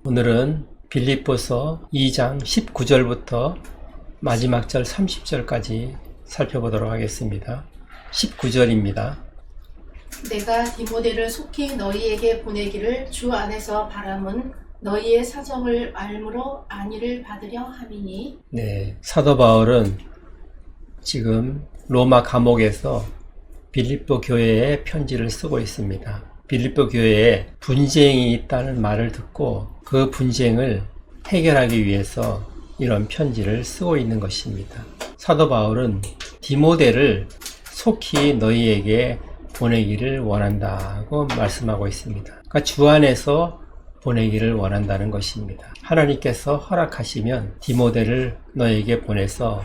오늘은 빌립보서 2장 19절부터 마지막 절 30절까지 살펴보도록 하겠습니다. 19절입니다. 내가 디모데를 속히 너희에게 보내기를 주 안에서 바람은 너희의 사정을 알므로 안위를 받으려 함이니. 네, 사도 바울은 지금 로마 감옥에서 빌립보 교회에 편지를 쓰고 있습니다. 빌립보 교회에 분쟁이 있다는 말을 듣고 그 분쟁을 해결하기 위해서 이런 편지를 쓰고 있는 것입니다. 사도 바울은 디모데를 속히 너희에게 보내기를 원한다고 말씀하고 있습니다. 그러니까 주 안에서 보내기를 원한다는 것입니다. 하나님께서 허락하시면 디모데를 너에게 보내서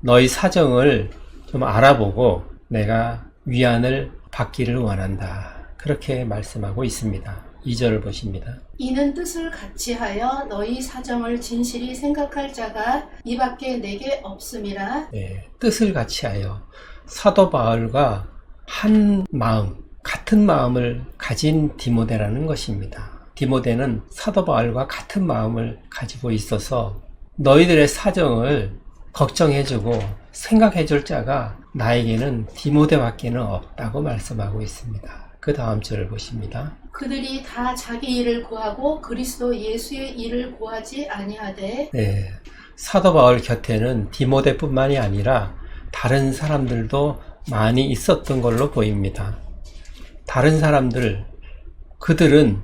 너희 사정을 좀 알아보고 내가 위안을 받기를 원한다. 그렇게 말씀하고 있습니다. 2절을 보십니다. 이는 뜻을 같이하여 너희 사정을 진실이 생각할 자가 이밖에 내게 없음이라. 네, 뜻을 같이하여 사도 바울과 한 마음, 같은 마음을 가진 디모데라는 것입니다. 디모데는 사도 바울과 같은 마음을 가지고 있어서 너희들의 사정을 걱정해주고 생각해줄 자가 나에게는 디모데밖에는 없다고 말씀하고 있습니다. 그 다음 절을 보십니다. 그들이 다 자기 일을 구하고 그리스도 예수의 일을 구하지 아니하되. 네, 사도 바울 곁에는 디모데뿐만이 아니라 다른 사람들도 많이 있었던 걸로 보입니다. 다른 사람들, 그들은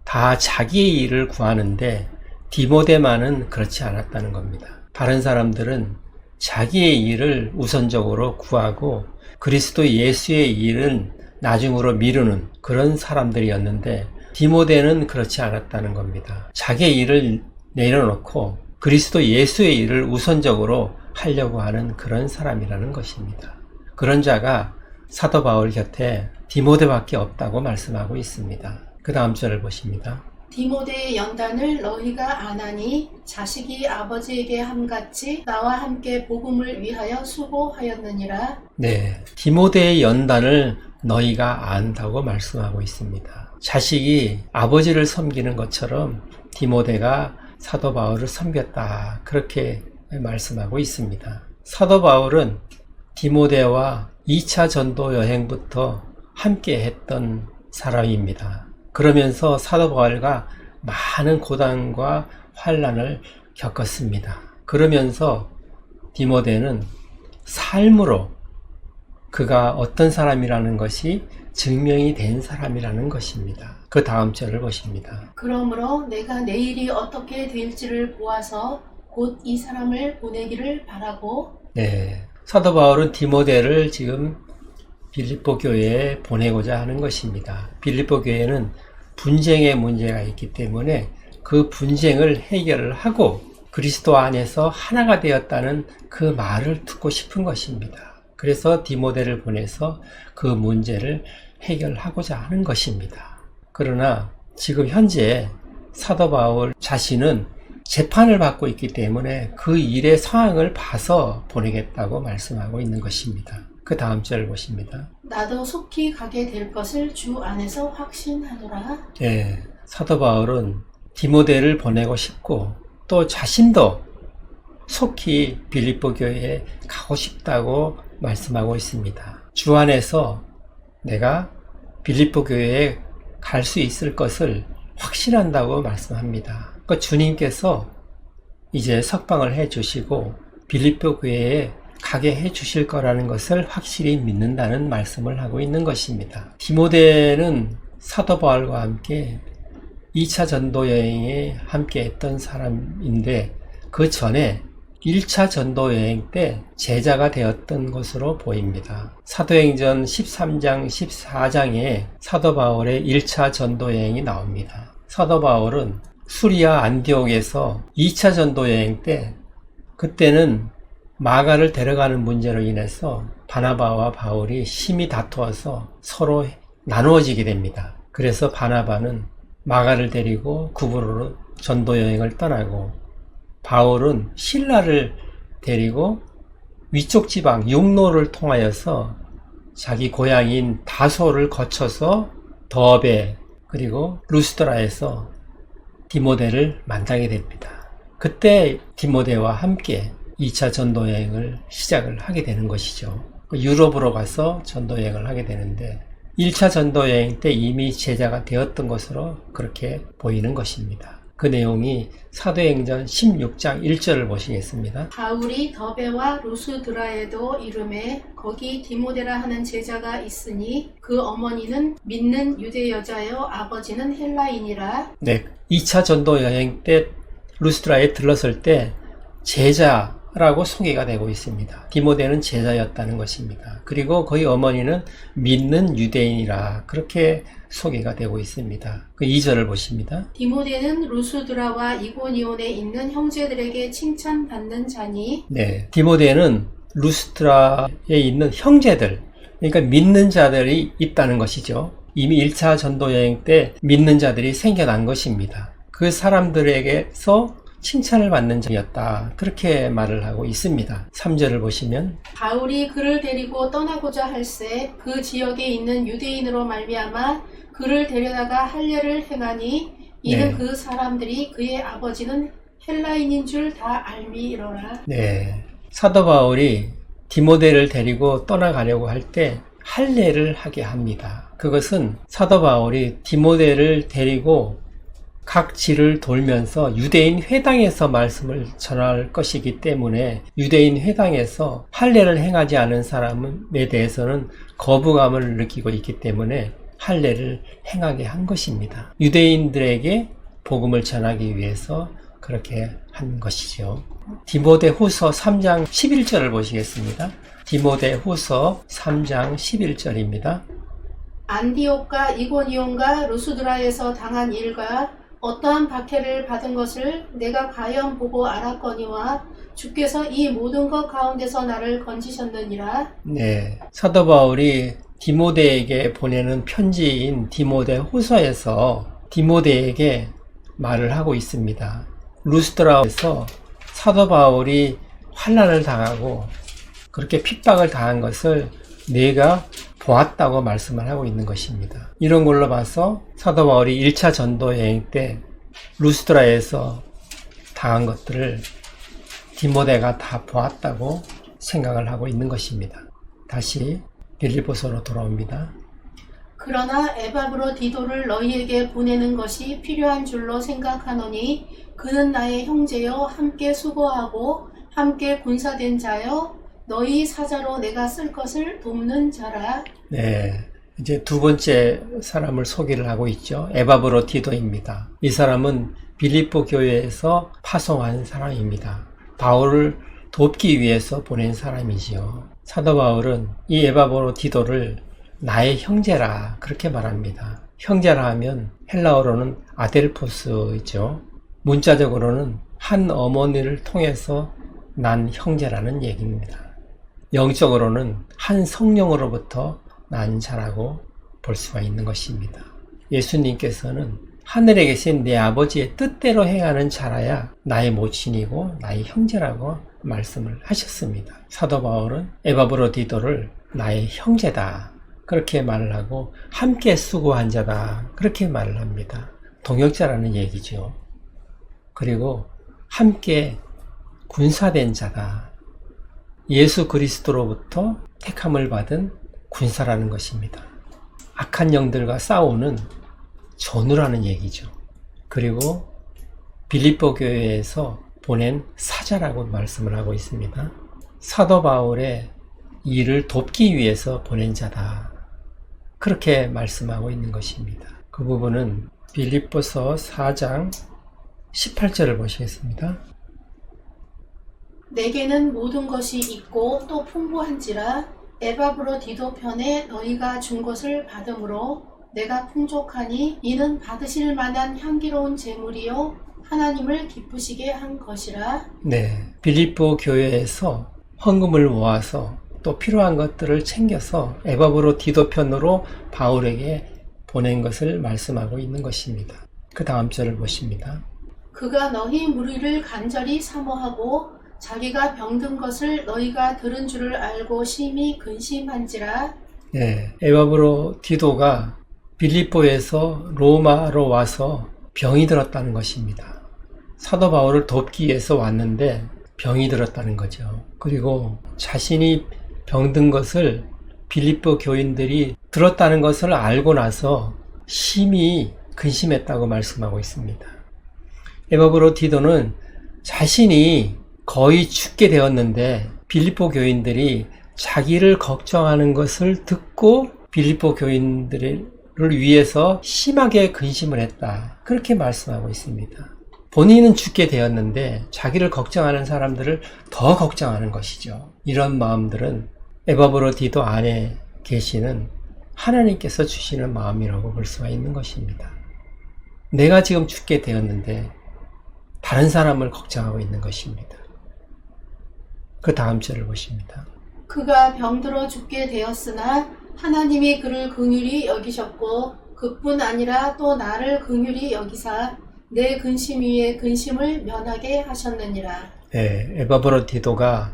다 자기의 일을 구하는데 디모데만은 그렇지 않았다는 겁니다. 다른 사람들은 자기의 일을 우선적으로 구하고 그리스도 예수의 일은 나중으로 미루는 그런 사람들이었는데 디모데는 그렇지 않았다는 겁니다. 자기의 일을 내려놓고 그리스도 예수의 일을 우선적으로 하려고 하는 그런 사람이라는 것입니다. 그런 자가 사도 바울 곁에 디모데밖에 없다고 말씀하고 있습니다. 그 다음 절을 보십니다. 디모데의 연단을 너희가 아나니 자식이 아버지에게 함같이 나와 함께 복음을 위하여 수고하였느니라. 네, 디모데의 연단을 너희가 안다고 말씀하고 있습니다. 자식이 아버지를 섬기는 것처럼 디모데가 사도 바울을 섬겼다. 그렇게 말씀하고 있습니다. 사도 바울은 디모데와 2차 전도 여행부터 함께 했던 사람입니다. 그러면서 사도 바울과 많은 고난과 환난을 겪었습니다. 그러면서 디모데는 삶으로 그가 어떤 사람이라는 것이 증명이 된 사람이라는 것입니다. 그 다음 절을 보십니다. 그러므로 내가 내일이 어떻게 될지를 보아서 곧 이 사람을 보내기를 바라고. 네, 사도 바울은 디모데를 지금 빌립보 교회에 보내고자 하는 것입니다. 빌립보 교회는 분쟁의 문제가 있기 때문에 그 분쟁을 해결을 하고 그리스도 안에서 하나가 되었다는 그 말을 듣고 싶은 것입니다. 그래서 디모데를 보내서 그 문제를 해결하고자 하는 것입니다. 그러나 지금 현재 사도 바울 자신은 재판을 받고 있기 때문에 그 일의 상황을 봐서 보내겠다고 말씀하고 있는 것입니다. 그 다음 절을 보십니다. 나도 속히 가게 될 것을 주 안에서 확신하노라. 네, 사도 바울은 디모데를 보내고 싶고 또 자신도 속히 빌립보 교회에 가고 싶다고 말씀하고 있습니다. 주 안에서 내가 빌립보 교회에 갈 수 있을 것을 확신한다고 말씀합니다. 그러니까 주님께서 이제 석방을 해 주시고 빌립보 교회에 가게 해 주실 거라는 것을 확실히 믿는다는 말씀을 하고 있는 것입니다. 디모데는 사도 바울과 함께 2차 전도 여행에 함께 했던 사람인데 그 전에 1차 전도 여행 때 제자가 되었던 것으로 보입니다. 사도행전 13장, 14장에 사도 바울의 1차 전도 여행이 나옵니다. 사도 바울은 수리아 안디옥에서 2차 전도 여행 때 그때는 마가를 데려가는 문제로 인해서 바나바와 바울이 심히 다투어서 서로 나누어지게 됩니다. 그래서 바나바는 마가를 데리고 구브로로 전도 여행을 떠나고 바울은 실라를 데리고 위쪽 지방 육로를 통하여서 자기 고향인 다소를 거쳐서 더베 그리고 루스드라에서 디모데를 만나게 됩니다. 그때 디모데와 함께 2차 전도 여행을 시작을 하게 되는 것이죠. 유럽으로 가서 전도 여행을 하게 되는데 1차 전도 여행 때 이미 제자가 되었던 것으로 그렇게 보이는 것입니다. 그 내용이 사도행전 16장 1절을 보시겠습니다. 바울이 더베와 루스드라에도 이름에 거기 디모데라 하는 제자가 있으니 그 어머니는 믿는 유대 여자요 아버지는 헬라인이라. 네, 2차 전도 여행 때 루스드라에 들렀을 때 제자라고 소개가 되고 있습니다. 디모데는 제자였다는 것입니다. 그리고 그의 어머니는 믿는 유대인이라 그렇게 소개가 되고 있습니다. 그 2절을 보십니다. 디모데는 루스드라와 이고니온에 있는 형제들에게 칭찬받는 자니. 네, 디모데는 루스드라에 있는 형제들, 그러니까 믿는 자들이 있다는 것이죠. 이미 1차 전도 여행 때 믿는 자들이 생겨난 것입니다. 그 사람들에게서 칭찬을 받는 자였다. 그렇게 말을 하고 있습니다. 3절을 보시면 바울이 그를 데리고 떠나고자 할새 그 지역에 있는 유대인으로 말미암아 그를 데려다가 할례를 행하니 이는 네. 그 사람들이 그의 아버지는 헬라인인 줄 다 알미이로라. 네, 사도 바울이 디모데를 데리고 떠나가려고 할 때 할례를 하게 합니다. 그것은 사도 바울이 디모데를 데리고 각 지를 돌면서 유대인 회당에서 말씀을 전할 것이기 때문에 유대인 회당에서 할례를 행하지 않은 사람에 대해서는 거부감을 느끼고 있기 때문에 할례를 행하게 한 것입니다. 유대인들에게 복음을 전하기 위해서 그렇게 한 것이죠. 디모데 후서 3장 11절을 보시겠습니다. 디모데 후서 3장 11절입니다. 안디옥과 이고니온과 루스드라에서 당한 일과 어떠한 박해를 받은 것을 내가 가연 보고 알았거니와 주께서 이 모든 것 가운데서 나를 건지셨느니라. 네, 사도 바울이 디모데에게 보내는 편지인 디모데 후서에서 디모데에게 말을 하고 있습니다. 루스드라에서 사도 바울이 환난을 당하고 그렇게 핍박을 당한 것을 내가 보았다고 말씀을 하고 있는 것입니다. 이런 걸로 봐서 사도 바울이 1차 전도 여행 때 루스드라에서 당한 것들을 디모데가 다 보았다고 생각을 하고 있는 것입니다. 다시 빌립보서로 돌아옵니다. 그러나 에바브로 디도를 너희에게 보내는 것이 필요한 줄로 생각하노니 그는 나의 형제여 함께 수고하고 함께 군사된 자여 너희 사자로 내가 쓸 것을 돕는 자라. 네, 이제 두 번째 사람을 소개를 하고 있죠. 에바브로 디도입니다. 이 사람은 빌립보 교회에서 파송한 사람입니다. 바울을 돕기 위해서 보낸 사람이지요. 사도 바울은 이 에바브로 디도를 나의 형제라 그렇게 말합니다. 형제라 하면 헬라어로는 아델포스이죠. 문자적으로는 한 어머니를 통해서 난 형제라는 얘기입니다. 영적으로는 한 성령으로부터 난 자라고 볼 수가 있는 것입니다. 예수님께서는 하늘에 계신 내 아버지의 뜻대로 행하는 자라야 나의 모친이고 나의 형제라고 말씀을 하셨습니다. 사도 바울은 에바브로 디도를 나의 형제다 그렇게 말을 하고 함께 수고한 자다 그렇게 말을 합니다. 동역자라는 얘기죠. 그리고 함께 군사된 자다. 예수 그리스도로부터 택함을 받은 군사라는 것입니다. 악한 영들과 싸우는 전우라는 얘기죠. 그리고 빌립보 교회에서 보낸 사자라고 말씀을 하고 있습니다. 사도 바울의 일을 돕기 위해서 보낸 자다. 그렇게 말씀하고 있는 것입니다. 그 부분은 빌립보서 4장 18절을 보시겠습니다. 내게는 모든 것이 있고 또 풍부한지라 에바브로 디도 편에 너희가 준 것을 받음으로 내가 풍족하니 이는 받으실 만한 향기로운 제물이요 하나님을 기쁘시게 한 것이라. 네, 빌립보 교회에서 헌금을 모아서 또 필요한 것들을 챙겨서 에바브로 디도 편으로 바울에게 보낸 것을 말씀하고 있는 것입니다. 그 다음 절을 보십니다. 그가 너희 무리를 간절히 사모하고 자기가 병든 것을 너희가 들은 줄을 알고 심히 근심한지라. 네, 에바브로 디도가 빌립보에서 로마로 와서 병이 들었다는 것입니다. 사도 바울을 돕기 위해서 왔는데 병이 들었다는 거죠. 그리고 자신이 병든 것을 빌립보 교인들이 들었다는 것을 알고 나서 심히 근심했다고 말씀하고 있습니다. 에바브로디도는 자신이 거의 죽게 되었는데 빌립보 교인들이 자기를 걱정하는 것을 듣고 빌립보 교인들을 위해서 심하게 근심을 했다. 그렇게 말씀하고 있습니다. 본인은 죽게 되었는데 자기를 걱정하는 사람들을 더 걱정하는 것이죠. 이런 마음들은 에바브로디도 안에 계시는 하나님께서 주시는 마음이라고 볼 수가 있는 것입니다. 내가 지금 죽게 되었는데 다른 사람을 걱정하고 있는 것입니다. 그 다음 절을 보십니다. 그가 병들어 죽게 되었으나 하나님이 그를 긍휼히 여기셨고 그뿐 아니라 또 나를 긍휼히 여기사 내 근심 위에 근심을 면하게 하셨느니라. 네, 에바브로디도가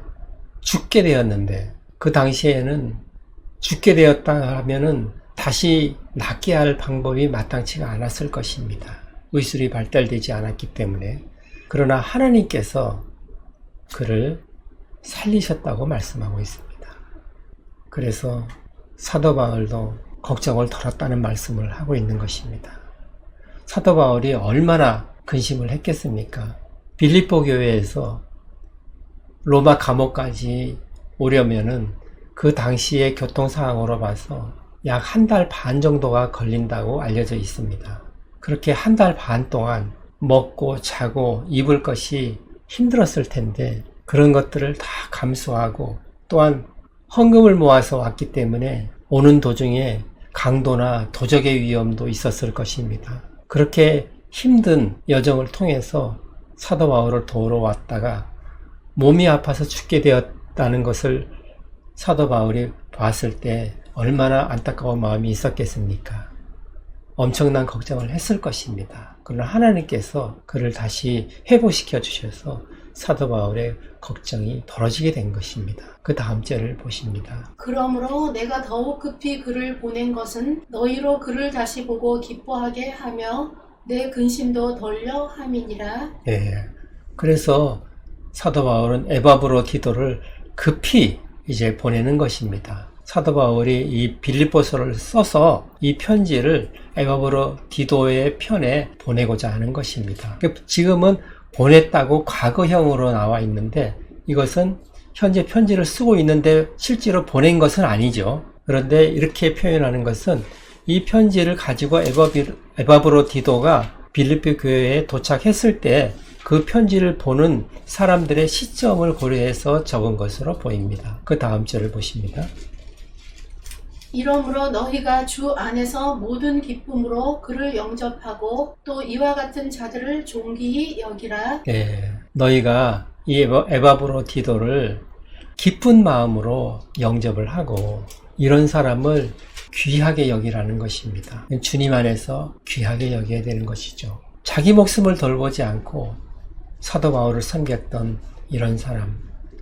죽게 되었는데 그 당시에는 죽게 되었다 하면은 다시 낫게 할 방법이 마땅치가 않았을 것입니다. 의술이 발달되지 않았기 때문에. 그러나 하나님께서 그를 살리셨다고 말씀하고 있습니다. 그래서 사도 바울도 걱정을 덜었다는 말씀을 하고 있는 것입니다. 사도 바울이 얼마나 근심을 했겠습니까? 빌립보 교회에서 로마 감옥까지 오려면은 그 당시의 교통 상황으로 봐서 약 한 달 반 정도가 걸린다고 알려져 있습니다. 그렇게 한 달 반 동안 먹고 자고 입을 것이 힘들었을 텐데 그런 것들을 다 감수하고 또한 헌금을 모아서 왔기 때문에 오는 도중에 강도나 도적의 위험도 있었을 것입니다. 그렇게 힘든 여정을 통해서 사도 바울을 도우러 왔다가 몸이 아파서 죽게 되었다는 것을 사도 바울이 봤을 때 얼마나 안타까운 마음이 있었겠습니까? 엄청난 걱정을 했을 것입니다. 그러나 하나님께서 그를 다시 회복시켜 주셔서 사도 바울의 걱정이 덜어지게 된 것입니다. 그 다음 절을 보십니다. 그러므로 내가 더욱 급히 그를 보낸 것은 너희로 그를 다시 보고 기뻐하게 하며 내 근심도 덜려 함이니라. 예. 그래서 사도 바울은 에바브로디도를 급히 이제 보내는 것입니다. 사도 바울이 이 빌립보서를 써서 이 편지를 에바브로디도의 편에 보내고자 하는 것입니다. 지금은 보냈다고 과거형으로 나와 있는데 이것은 현재 편지를 쓰고 있는데 실제로 보낸 것은 아니죠. 그런데 이렇게 표현하는 것은 이 편지를 가지고 에바브로디도가 빌립보 교회에 도착했을 때 그 편지를 보는 사람들의 시점을 고려해서 적은 것으로 보입니다. 그 다음 절을 보십니다. 이러므로 너희가 주 안에서 모든 기쁨으로 그를 영접하고 또 이와 같은 자들을 존귀히 여기라. 네, 너희가 이 에바브로디도를 기쁜 마음으로 영접을 하고 이런 사람을 귀하게 여기라는 것입니다. 주님 안에서 귀하게 여겨야 되는 것이죠. 자기 목숨을 돌보지 않고 사도 바울을 섬겼던 이런 사람,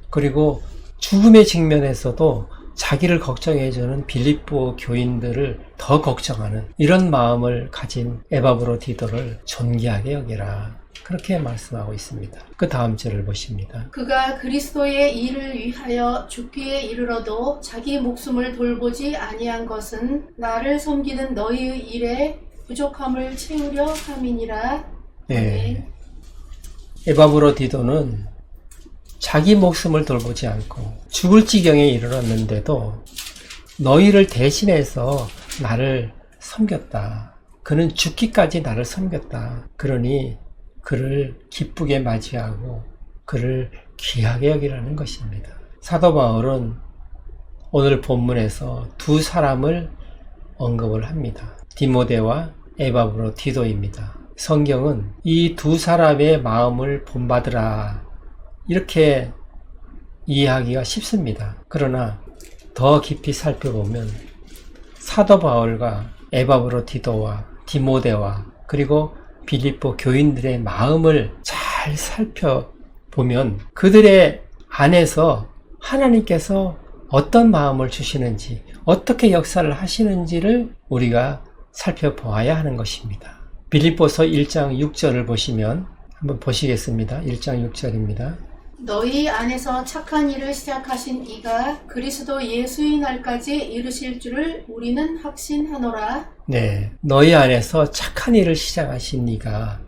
그리고 죽음의 직면에서도 자기를 걱정해주는 빌립보 교인들을 더 걱정하는 이런 마음을 가진 에바브로디도를 존귀하게 여기라. 그렇게 말씀하고 있습니다. 그 다음 절을 보십니다. 그가 그리스도의 일을 위하여 죽기에 이르러도 자기 목숨을 돌보지 아니한 것은 나를 섬기는 너희의 일에 부족함을 채우려 함이니라. 네. 에바브로디도는 자기 목숨을 돌보지 않고 죽을 지경에 이르렀는데도 너희를 대신해서 나를 섬겼다. 그는 죽기까지 나를 섬겼다. 그러니 그를 기쁘게 맞이하고 그를 귀하게 여기라는 것입니다. 사도 바울은 오늘 본문에서 두 사람을 언급을 합니다. 디모데와 에바브로디도입니다. 성경은 이 두 사람의 마음을 본받으라 이렇게 이해하기가 쉽습니다. 그러나 더 깊이 살펴보면 사도 바울과 에바브로디도와 디모데와 그리고 빌립보 교인들의 마음을 잘 살펴보면 그들의 안에서 하나님께서 어떤 마음을 주시는지 어떻게 역사를 하시는지를 우리가 살펴보아야 하는 것입니다. 빌립보서 1장 6절을 보시면 한번 보시겠습니다. 1장 6절입니다. 너희 안에서 착한 일을 시작하신 이가 그리스도 예수의 날까지 이루실 줄을 우리는 확신하노라. 네, 너희 안에서 착한 일을 시작하신 이가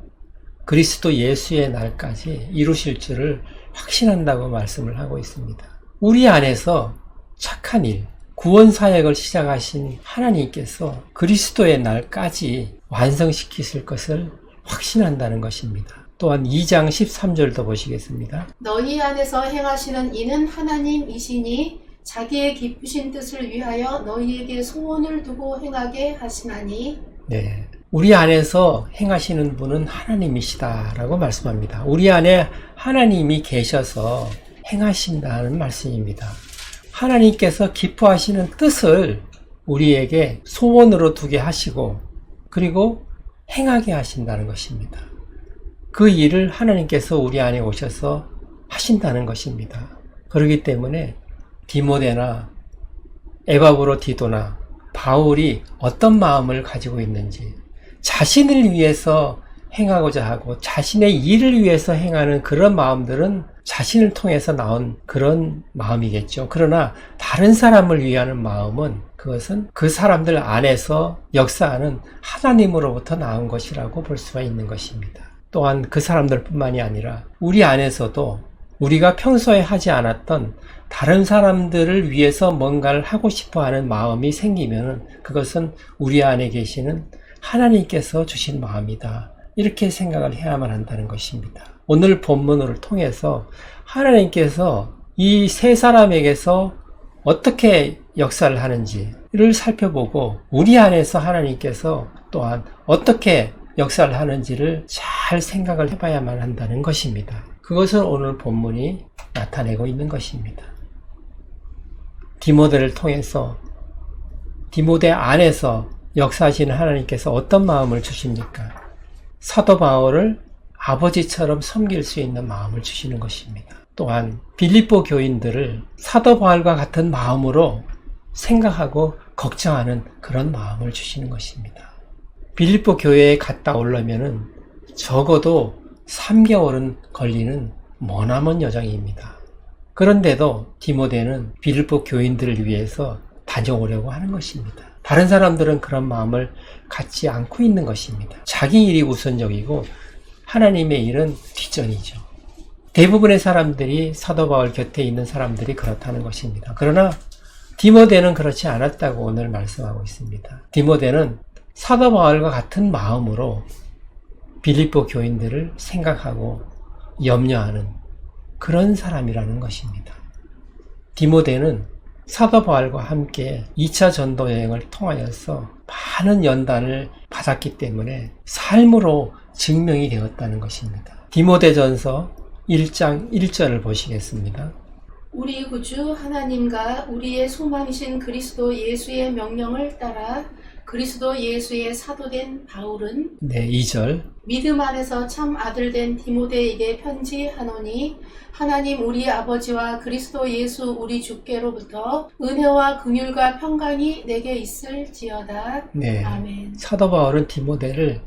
그리스도 예수의 날까지 이루실 줄을 확신한다고 말씀을 하고 있습니다. 우리 안에서 착한 일, 구원 사역을 시작하신 하나님께서 그리스도의 날까지 완성시키실 것을 확신한다는 것입니다. 또한 2장 13절도 보시겠습니다. 너희 안에서 행하시는 이는 하나님이시니 자기의 기쁘신 뜻을 위하여 너희에게 소원을 두고 행하게 하시나니. 네, 우리 안에서 행하시는 분은 하나님이시다라고 말씀합니다. 우리 안에 하나님이 계셔서 행하신다는 말씀입니다. 하나님께서 기뻐하시는 뜻을 우리에게 소원으로 두게 하시고 그리고 행하게 하신다는 것입니다. 그 일을 하나님께서 우리 안에 오셔서 하신다는 것입니다. 그렇기 때문에 디모데나 에바브로 디도나 바울이 어떤 마음을 가지고 있는지 자신을 위해서 행하고자 하고 자신의 일을 위해서 행하는 그런 마음들은 자신을 통해서 나온 그런 마음이겠죠. 그러나 다른 사람을 위하는 마음은 그것은 그 사람들 안에서 역사하는 하나님으로부터 나온 것이라고 볼 수가 있는 것입니다. 또한 그 사람들뿐만이 아니라 우리 안에서도 우리가 평소에 하지 않았던 다른 사람들을 위해서 뭔가를 하고 싶어 하는 마음이 생기면 그것은 우리 안에 계시는 하나님께서 주신 마음이다. 이렇게 생각을 해야만 한다는 것입니다. 오늘 본문을 통해서 하나님께서 이 세 사람에게서 어떻게 역사를 하는지를 살펴보고 우리 안에서 하나님께서 또한 어떻게 역사를 하는지를 잘 생각을 해봐야만 한다는 것입니다. 그것을 오늘 본문이 나타내고 있는 것입니다. 디모데를 통해서 디모데 안에서 역사하시는 하나님께서 어떤 마음을 주십니까? 사도 바울을 아버지처럼 섬길 수 있는 마음을 주시는 것입니다. 또한 빌립보 교인들을 사도 바울과 같은 마음으로 생각하고 걱정하는 그런 마음을 주시는 것입니다. 빌립보 교회에 갔다 오려면은 적어도 3개월은 걸리는 머나먼 여정입니다. 그런데도 디모데는 빌립보 교인들을 위해서 다녀오려고 하는 것입니다. 다른 사람들은 그런 마음을 갖지 않고 있는 것입니다. 자기 일이 우선적이고 하나님의 일은 뒷전이죠. 대부분의 사람들이 사도 바울 곁에 있는 사람들이 그렇다는 것입니다. 그러나 디모데는 그렇지 않았다고 오늘 말씀하고 있습니다. 디모데는 사도 바울과 같은 마음으로 빌립보 교인들을 생각하고 염려하는 그런 사람이라는 것입니다. 디모데는 사도 바울과 함께 2차 전도 여행을 통하여서 많은 연단을 받았기 때문에 삶으로 증명이 되었다는 것입니다. 디모데전서 1장 1절을 보시겠습니다. 우리 구주 하나님과 우리의 소망이신 그리스도 예수의 명령을 따라 그리스도 예수의 사도된 바울은 2절 믿음 안에서 참 아들된 디모데에게 편지하노니 하나님 우리 아버지와 그리스도 예수 우리 주께로부터 은혜와 긍휼과 평강이 내게 있을지어다. 아멘. 사도 바울은 디모데를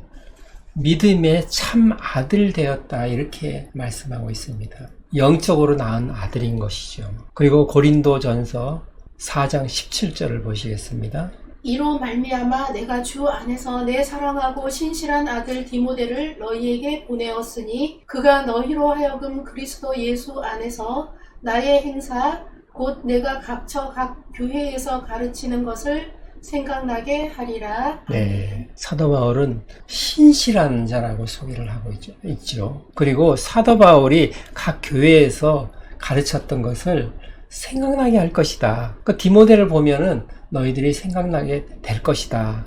믿음의 참 아들 되었다 이렇게 말씀하고 있습니다. 영적으로 낳은 아들인 것이죠. 그리고 고린도전서 4장 17절을 보시겠습니다. 이로 말미암아 내가 주 안에서 내 사랑하고 신실한 아들 디모데를 너희에게 보내었으니 그가 너희로 하여금 그리스도 예수 안에서 나의 행사 곧 내가 각처 각 교회에서 가르치는 것을 생각나게 하리라. 사도 바울은 신실한 자라고 소개를 하고 있죠. 그리고 사도 바울이 각 교회에서 가르쳤던 것을 생각나게 할 것이다. 그 디모데를 보면은 너희들이 생각나게 될 것이다.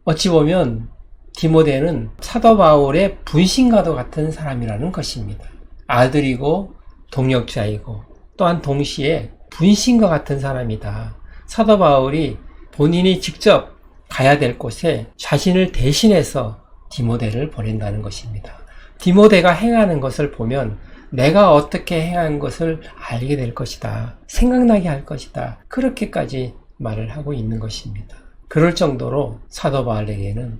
어찌 보면 디모데는 사도 바울의 분신과도 같은 사람이라는 것입니다. 아들이고 동역자이고 또한 동시에 분신과 같은 사람이다. 사도 바울이 본인이 직접 가야 될 곳에 자신을 대신해서 디모데를 보낸다는 것입니다. 디모데가 행하는 것을 보면 내가 어떻게 행한 것을 알게 될 것이다. 생각나게 할 것이다. 그렇게까지 말을 하고 있는 것입니다. 그럴 정도로 사도 바울에게는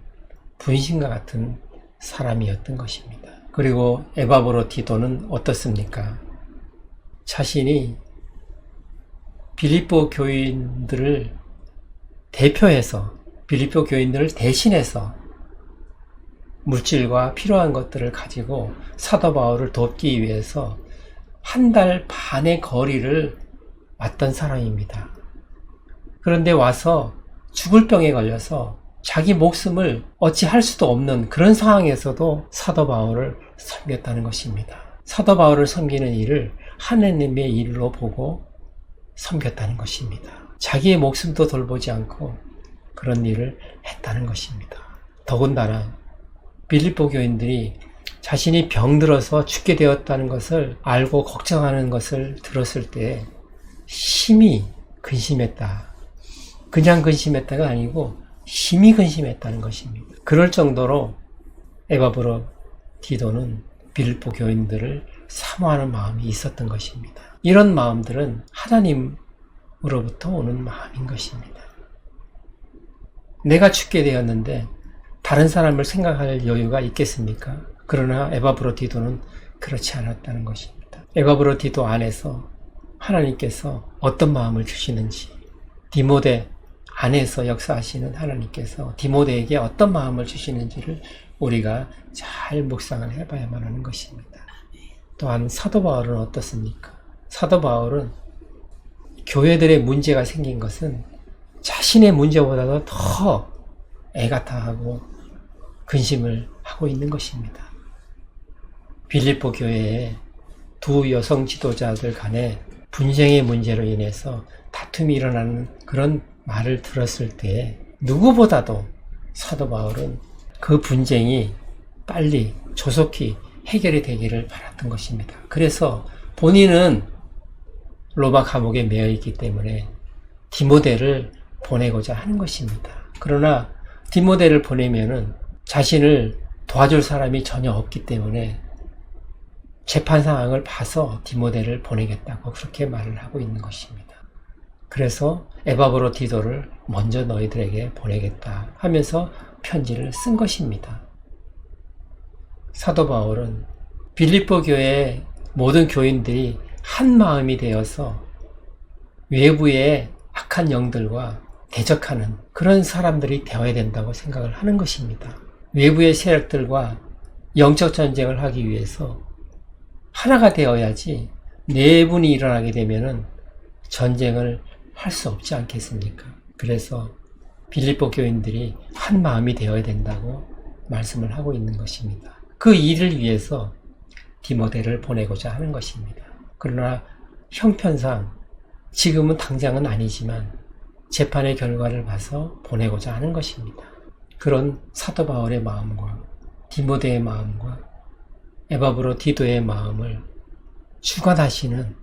분신과 같은 사람이었던 것입니다. 그리고 에바브로 디도는 어떻습니까? 자신이 빌립보 교인들을 대표해서, 빌립보 교인들을 대신해서 물질과 필요한 것들을 가지고 사도 바울을 돕기 위해서 1달 반의 거리를 왔던 사람입니다. 그런데 와서 죽을 병에 걸려서 자기 목숨을 어찌할 수도 없는 그런 상황에서도 사도 바울을 섬겼다는 것입니다. 사도 바울을 섬기는 일을 하나님의 일로 보고 섬겼다는 것입니다. 자기의 목숨도 돌보지 않고 그런 일을 했다는 것입니다. 더군다나 빌립보 교인들이 자신이 병들어서 죽게 되었다는 것을 알고 걱정하는 것을 들었을 때 심히 근심했다. 그냥 근심했다가 아니고 심히 근심했다는 것입니다. 그럴 정도로 에바브로 디도는 빌립보 교인들을 사모하는 마음이 있었던 것입니다. 이런 마음들은 하나님으로부터 오는 마음인 것입니다. 내가 죽게 되었는데 다른 사람을 생각할 여유가 있겠습니까? 그러나 에바브로 디도는 그렇지 않았다는 것입니다. 에바브로 디도 안에서 하나님께서 어떤 마음을 주시는지, 디모데 안에서 역사하시는 하나님께서 디모데에게 어떤 마음을 주시는지를 우리가 잘 묵상을 해봐야만 하는 것입니다. 또한 사도 바울은 어떻습니까? 사도 바울은 교회들의 문제가 생긴 것은 자신의 문제보다도 더 애가타하고 근심을 하고 있는 것입니다. 빌립보 교회에 두 여성 지도자들 간에 분쟁의 문제로 인해서 다툼이 일어나는 그런 말을 들었을 때 누구보다도 사도 바울은 그 분쟁이 빨리 조속히 해결이 되기를 바랐던 것입니다. 그래서 본인은 로마 감옥에 매여 있기 때문에 디모데를 보내고자 하는 것입니다. 그러나 디모데를 보내면은 자신을 도와줄 사람이 전혀 없기 때문에 재판 상황을 봐서 디모데를 보내겠다고 그렇게 말을 하고 있는 것입니다. 그래서 에바브로 디도를 먼저 너희들에게 보내겠다 하면서 편지를 쓴 것입니다. 사도 바울은 빌립보 교회의 모든 교인들이 한 마음이 되어서 외부의 악한 영들과 대적하는 그런 사람들이 되어야 된다고 생각을 하는 것입니다. 외부의 세력들과 영적 전쟁을 하기 위해서 하나가 되어야지 내분이 일어나게 되면은 전쟁을 할 수 없지 않겠습니까? 그래서 빌립보 교인들이 한 마음이 되어야 된다고 말씀을 하고 있는 것입니다. 그 일을 위해서 디모데를 보내고자 하는 것입니다. 그러나 형편상 지금은 당장은 아니지만 재판의 결과를 봐서 보내고자 하는 것입니다. 그런 사도 바울의 마음과 디모데의 마음과 에바브로 디도의 마음을 주관하시는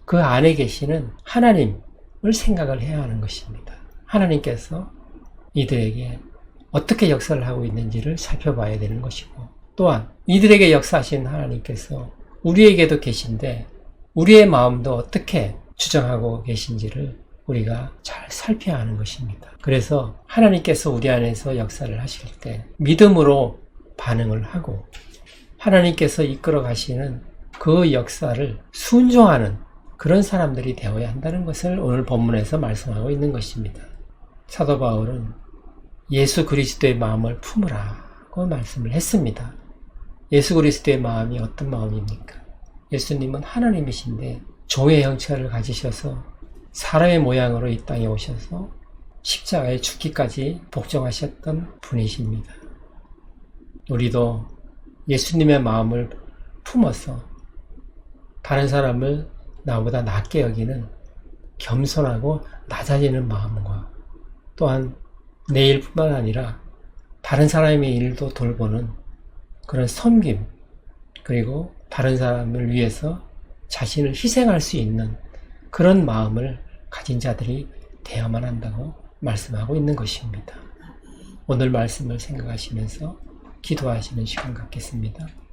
그 안에 계시는 하나님을 생각을 해야 하는 것입니다. 하나님께서 이들에게 어떻게 역사를 하고 있는지를 살펴봐야 되는 것이고, 또한 이들에게 역사하신 하나님께서 우리에게도 계신데 우리의 마음도 어떻게 주장하고 계신지를 우리가 잘 살펴야 하는 것입니다. 그래서 하나님께서 우리 안에서 역사를 하실 때 믿음으로 반응을 하고 하나님께서 이끌어 가시는 그 역사를 순종하는 그런 사람들이 되어야 한다는 것을 오늘 본문에서 말씀하고 있는 것입니다. 사도 바울은 예수 그리스도의 마음을 품으라고 말씀을 했습니다. 예수 그리스도의 마음이 어떤 마음입니까? 예수님은 하나님이신데 조의 형체를 가지셔서 사람의 모양으로 이 땅에 오셔서 십자가에 죽기까지 복종하셨던 분이십니다. 우리도 예수님의 마음을 품어서 다른 사람을 나보다 낮게 여기는 겸손하고 낮아지는 마음과 또한 내 일뿐만 아니라 다른 사람의 일도 돌보는 그런 섬김, 그리고 다른 사람을 위해서 자신을 희생할 수 있는 그런 마음을 가진 자들이 되어야만 한다고 말씀하고 있는 것입니다. 오늘 말씀을 생각하시면서 기도하시는 시간 갖겠습니다.